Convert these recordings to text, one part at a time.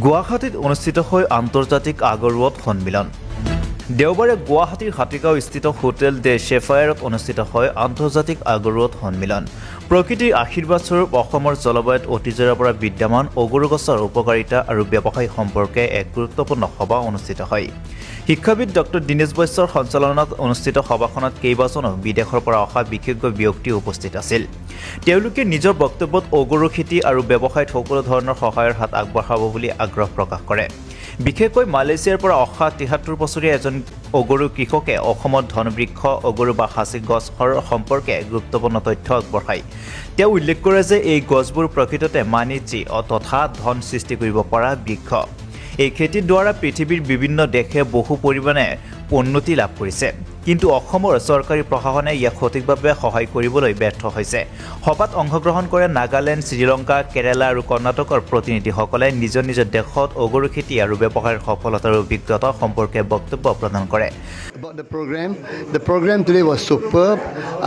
গুৱাহাটীত অনুষ্ঠিত হৈ আন্তৰ্জাতিক আগৰৱাট সন্মিলন দেওবাৰে গুৱাহাটীৰ হাতীগাঁওস্থিত হোটেল ডে শেফায়াৰত অনুষ্ঠিত হয় আন্তৰ্জাতিক আগৰৱাট সন্মিলন প্ৰকৃতিৰ আশীৰ্বাদস্বৰূপ অসমৰ জলবায়ুত অতীজৰে পৰা বিদ্যমান অগৰু গছৰ উপকাৰিতা আৰু ব্যৱসায় সম্পৰ্কে এক গুৰুত্বপূৰ্ণ সভা অনুষ্ঠিত হয় শিক্ষাবিদ ডক্টৰ দীনেশ বৈশ্যৰ সঞ্চালনাত অনুষ্ঠিত সভাখনত কেইবাজনো বিদেশৰ পৰা অহা বিশেষজ্ঞ ব্যক্তি উপস্থিত আছিল তেওঁলোকে নিজৰ বক্তব্যত অগৰু খেতি আৰু ব্যৱসায়ত সকলো ধৰণৰ সহায়ৰ হাত আগবঢ়াব বুলি আগ্ৰহ প্ৰকাশ কৰে বিশেষকৈ মালয়েছিয়াৰ পৰা অহা ৭৩ বছৰীয়া এজন অগৰু কৃষকে অসমত ধনবৃক্ষ অগৰু বা হাঁচি গছৰ সম্পৰ্কে গুৰুত্বপূৰ্ণ তথ্য আগবঢ়ায় তেওঁ উল্লেখ কৰে যে এই গছবোৰ প্ৰকৃততে মানিজী তথা ধন সৃষ্টি কৰিব পৰা বৃক্ষ এই খেতিৰ দ্বাৰা পৃথিৱীৰ বিভিন্ন দেশে বহু পৰিমাণে উন্নতি লাভ কৰিছে কিন্তু অসমৰ চৰকাৰী প্ৰশাসনে ইয়াক সঠিকভাৱে সহায় কৰিবলৈ ব্যৰ্থ হৈছে সভাত অংশগ্ৰহণ কৰে নাগালেণ্ড শ্ৰীলংকা কেৰালা আৰু কৰ্ণাটকৰ প্ৰতিনিধিসকলে নিজ দেশত অগৰু খেতি আৰু ব্যৱসায়ৰ সফলতাৰ অভিজ্ঞতা সম্পৰ্কে বক্তব্য প্ৰদান কৰে About the program today was superb.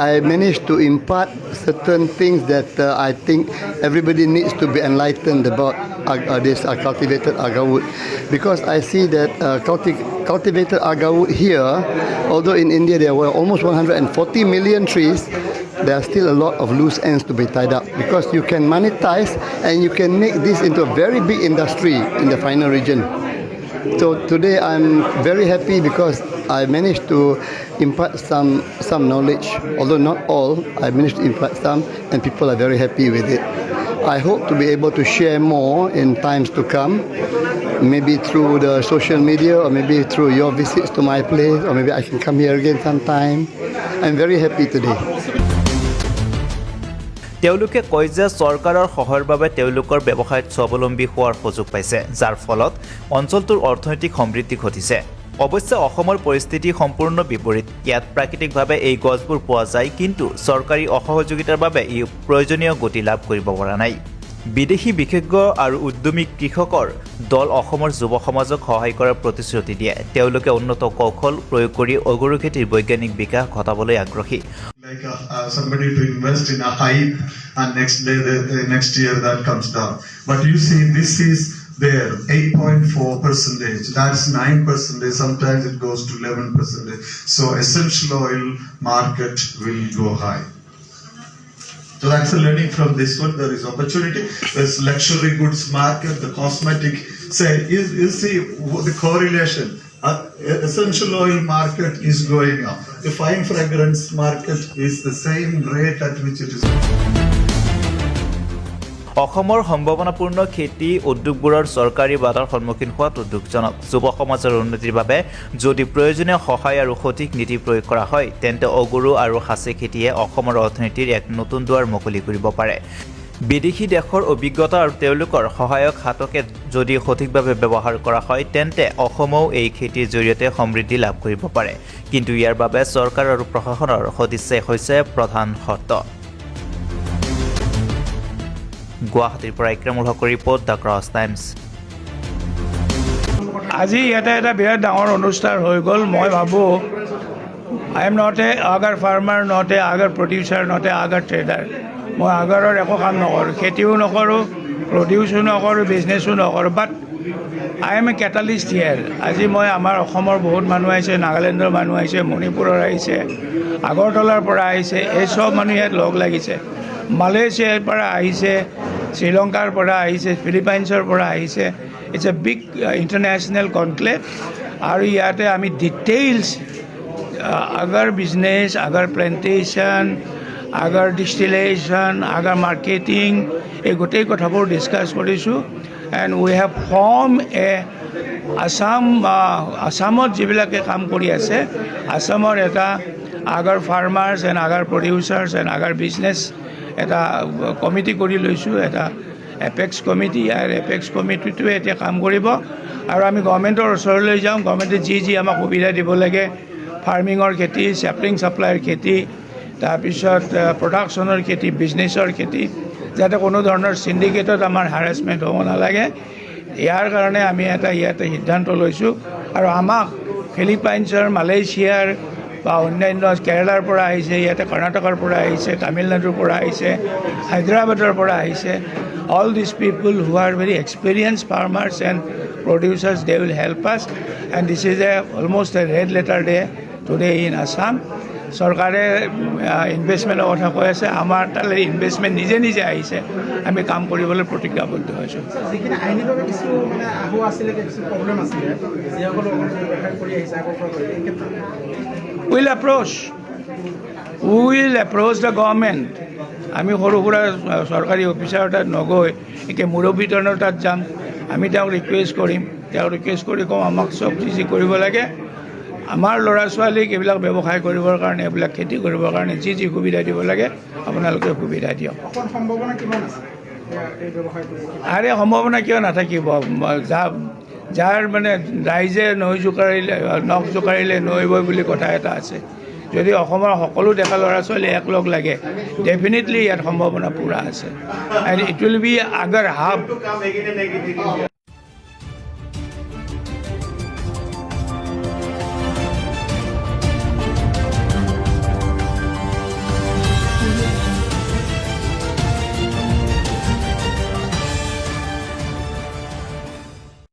I managed to impart certain things that I think everybody needs to be enlightened about this cultivated agarwood, because I see that cultivated agarwood here, although in India there were almost 140 million trees, there are still a lot of loose ends to be tied up, because you can monetize and you can make this into a very big industry in the final region. So today I'm very happy because I managed to impart some knowledge, although not all. I managed to impart some, and people are very happy with it. I hope to be able to share more in times to come, maybe through the social media, or maybe through your visits to my place, or maybe I can come here again sometime. I'm very happy today. তেওঁলোকে কয় যে চৰকাৰৰ সহায়ৰ বাবে তেওঁলোকৰ ব্যৱসায়ত স্বাৱলম্বী হোৱাৰ সুযোগ পাইছে যাৰ ফলত অঞ্চলটোৰ অৰ্থনৈতিক সমৃদ্ধি ঘটিছে অৱশ্যে অসমৰ পৰিস্থিতি সম্পূৰ্ণ বিপৰীত ইয়াত প্ৰাকৃতিকভাৱে এই গছবোৰ পোৱা যায় কিন্তু চৰকাৰী অসহযোগিতাৰ বাবে ই প্ৰয়োজনীয় গতি লাভ কৰিব পৰা নাই বিদেশী বিশেষজ্ঞ আৰু উদ্যমী কৃষকৰ দল অসমৰ যুৱ সমাজক সহায় কৰাৰ প্ৰতিশ্ৰুতি দিয়ে তেওঁলোকে উন্নত কৌশল প্ৰয়োগ কৰি অগৰু খেতিৰ বৈজ্ঞানিক বিকাশ ঘটাবলৈ আগ্ৰহী Like somebody to invest in a hype and next year that comes down. But you see, this is there 8.4%. That's 9%. Sometimes it goes to 11%. So essential oil market will go high. So that's a learning from this one. There is opportunity. There's luxury goods market, the cosmetic. Say, you see the correlation. Essential oil market is going up. The fine fragrance market is the same rate at which it is. অসমৰ সম্ভাৱনাপূৰ্ণ খেতি উদ্যোগবোৰৰ চৰকাৰী বাধাৰ সন্মুখীন হোৱাটো দুখজনক যুৱ সমাজৰ উন্নতিৰ বাবে যদি প্ৰয়োজনীয় সহায় আৰু সঠিক নীতি প্ৰয়োগ কৰা হয় তেন্তে অগৰু আৰু হাঁচি খেতিয়ে অসমৰ অৰ্থনীতিৰ এক নতুন দুৱাৰ মুকলি কৰিব পাৰে বিদেশী দেশৰ অভিজ্ঞতা আৰু তেওঁলোকৰ সহায়ক হাতকে যদি সঠিকভাৱে ব্যৱহাৰ কৰা হয় তেন্তে অসমও এই খেতিৰ জৰিয়তে সমৃদ্ধি লাভ কৰিব পাৰে কিন্তু ইয়াৰ বাবে চৰকাৰ আৰু প্ৰশাসনৰ সদিচ্ছাই হৈছে প্ৰধান শৰ্ত গুৱাহাটীৰ পৰা ইক্ৰামুল হকৰ ৰিপৰ্ট দ্য ক্ৰছ টাইমছ আজি ইয়াতে এটা বিৰাট ডাঙৰ অনুষ্ঠান হৈ গ'ল মই ভাবোঁ I am not a agar farmer not a agar producer not a agar trader মই আগাৰৰ একো কাম নকৰোঁ খেতিও নকৰোঁ প্ৰডিউচো নকৰোঁ বিজনেছো নকৰোঁ বাট আই এম এ কেটালিষ্ট হিয়াৰ আজি মই আমাৰ অসমৰ বহুত মানুহ আহিছে নাগালেণ্ডৰ মানুহ আহিছে মণিপুৰৰ আহিছে আগৰতলাৰ পৰা আহিছে এই চব মানুহ ইয়াত লগ লাগিছে মালয়েছিয়াৰ পৰা আহিছে শ্ৰীলংকাৰ পৰা আহিছে ফিলিপাইনছৰ পৰা আহিছে it's a big international conclave আৰু ইয়াতে আমি details agar business agar plantation agar distillation agar marketing এই গোটেই কথাবোৰ ডিছকাছ কৰিছোঁ and we have form a আসামত যিবিলাকে কাম কৰি আছে আসামৰ এটা agar farmers and agar producers and agar business এটা কমিটি কৰি লৈছোঁ এটা এপেক্স কমিটি আৰু এপেক্স কমিটিটোৱে এতিয়া কাম কৰিব আৰু আমি গভৰ্ণমেণ্টৰ ওচৰলৈ যাওঁ গভৰ্ণমেণ্টে যি আমাক সুবিধা দিব লাগে ফাৰ্মিঙৰ খেতি চেপলিং ছাপ্লাইৰ খেতি তাৰপিছত প্ৰডাকশ্যনৰ খেতি বিজনেছৰ খেতি যাতে কোনো ধৰণৰ চিণ্ডিকেটত আমাৰ হাৰাছমেণ্ট হ'ব নালাগে ইয়াৰ কাৰণে আমি এটা ইয়াতে সিদ্ধান্ত লৈছোঁ আৰু আমাক ফিলিপাইনছৰ মালয়েছিয়াৰ বা অন্যান্য কেৰালাৰ পৰা আহিছে ইয়াতে কৰ্ণাটকৰ পৰা আহিছে তামিলনাডুৰ পৰা আহিছে হায়দৰাবাদৰ পৰা আহিছে all these people who are very experienced farmers and producers, they will help us. And this is almost a red letter day today in Assam. চৰকাৰে ইনভেষ্টমেণ্টৰ কথা কৈ আছে, আমাৰ তালৈ ইনভেষ্টমেণ্ট নিজে নিজে আহিছে, আমি কাম কৰিবলৈ প্ৰতিজ্ঞাবদ্ধ হৈছোঁ। যিখিনি আইনীভাৱে কিছু মানে আহোঁ আছিলে, কিছু প্ৰব্লেম আছিলে, যিসকলে ব্যৱসায় কৰি আহিছে আগৰ পৰা কৰি, এই ক্ষেত্ৰত উইল এপ্ৰ'চ দ্য গভৰ্ণমেণ্ট। আমি সৰু সুৰা চৰকাৰী অফিচাৰৰ তাত নগৈ এতিয়া মুৰব্বীজনৰ তাত যাম, আমি তেওঁক ৰিকুৱেষ্ট কৰিম, কওঁ আমাক চব যি কৰিব লাগে, আমাৰ ল'ৰা ছোৱালীক এইবিলাক ব্যৱসায় কৰিবৰ কাৰণে, এইবিলাক খেতি কৰিবৰ কাৰণে যি সুবিধা দিব লাগে আপোনালোকে সুবিধা দিয়ক। অকণ সম্ভাৱনা কিমান আছে এই ব্যৱসায়টো? আৰে সম্ভাৱনা কিয় নাথাকিব? যাৰ মানে ৰাইজে নখ জোকাৰিলে নৈ বয় বুলি কথা এটা আছে। যদি অসমৰ সকলো ডেকা ল'ৰা ছোৱালী একলগ লাগে, ডেফিনেটলি ইয়াত সম্ভাৱনা পূৰা আছে। And it will be agar hub.